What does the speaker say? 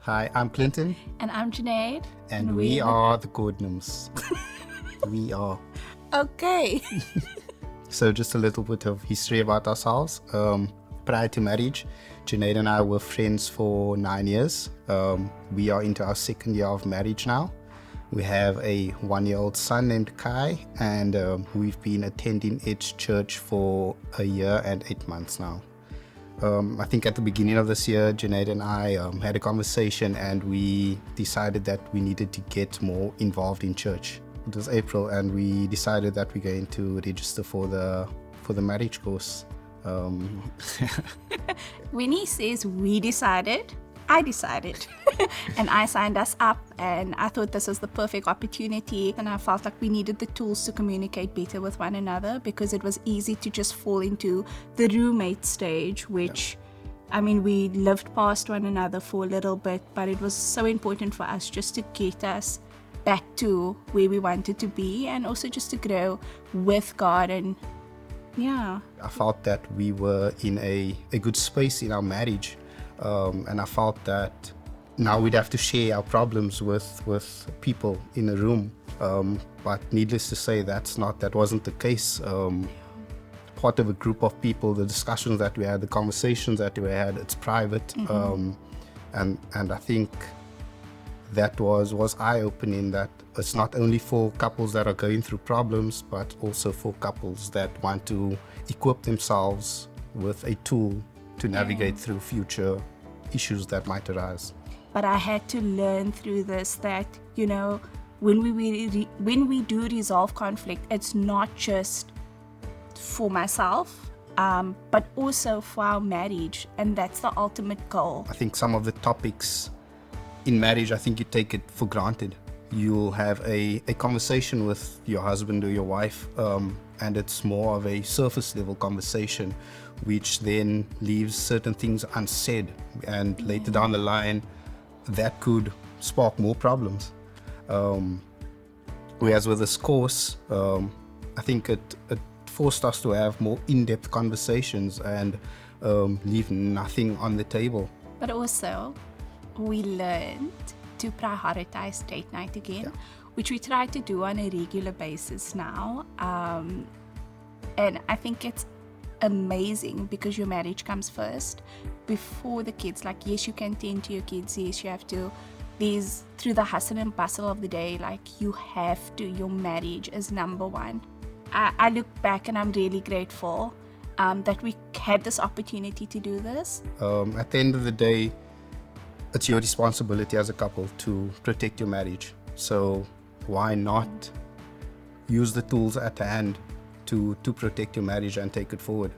Hi, I'm Clinton, And I'm Junaid. and we are the Gordonums. We are. Okay. So, just a little bit of history about ourselves. Prior to marriage, Junaid and I were friends for 9 years. We are into our second year of marriage now. We have a 1-year-old son named Kai, and we've been attending Edge Church for a year and 8 months now. I think at the beginning of this year, Junaid and I had a conversation, and we decided that we needed to get more involved in church. It was April, and we decided that we're going to register for the marriage course. When he says we decided, I decided. And I signed us up, and I thought this was the perfect opportunity. And I felt like we needed the tools to communicate better with one another, because it was easy to just fall into the roommate stage, which, I mean, we lived past one another for a little bit, but it was so important for us just to get us back to where we wanted to be, and also just to grow with God. And yeah. I felt that we were in a good space in our marriage, and I felt that now we'd have to share our problems with people in a room. But needless to say, that wasn't the case. Part of a group of people, the discussions that we had, the conversations that we had, it's private. And I think that was eye-opening, that it's not only for couples that are going through problems, but also for couples that want to equip themselves with a tool to navigate through future issues that might arise. But I had to learn through this that, you know, when we do resolve conflict, it's not just for myself, but also for our marriage, and that's the ultimate goal. I think some of the topics in marriage, I think you take it for granted. You'll have a conversation with your husband or your wife, and it's more of a surface level conversation, which then leaves certain things unsaid, and later down the line that could spark more problems. Whereas with this course, I think it forced us to have more in-depth conversations and leave nothing on the table. But also, we learned to prioritize date night again, which we try to do on a regular basis now. And I think it's amazing, because your marriage comes first before the kids. Like, yes, you can tend to your kids, yes, you have to, through the hustle and bustle of the day, like, you have to, your marriage is number one. I look back and I'm really grateful that we had this opportunity to do this. At the end of the day, it's your responsibility as a couple to protect your marriage. So why not use the tools at hand to protect your marriage and take it forward?